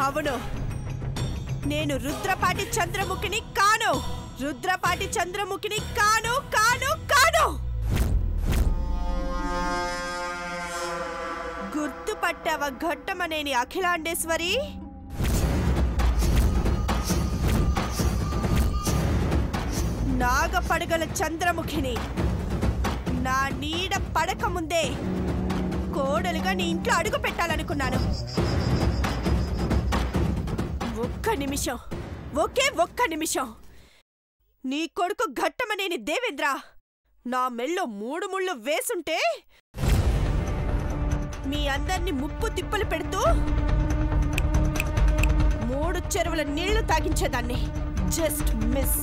అవును, నేను రుద్రపాటి చంద్రముఖిని కాను. రుద్రపాటి చంద్రముఖిని కాను కాను కాను. గుర్తుపట్టావ ఘట్టమనేని అఖిలాండేశ్వరి? నాగపడగల చంద్రముఖిని. నా నీడ పడక ముందే కోడలుగా నీ ఇంట్లో అడుగు పెట్టాలనుకున్నాను. ఒక్క నిమిషం, ఒక్క నిమిషం. నీ కొడుకు ఘట్టమనేని దేవేంద్ర నా మెళ్ళో 3 ముళ్ళు వేసుంటే మీ అందర్నీ ముప్పు తిప్పలు పెడుతూ 3 చెరువుల నీళ్లు తాగించేదాన్ని. Just miss.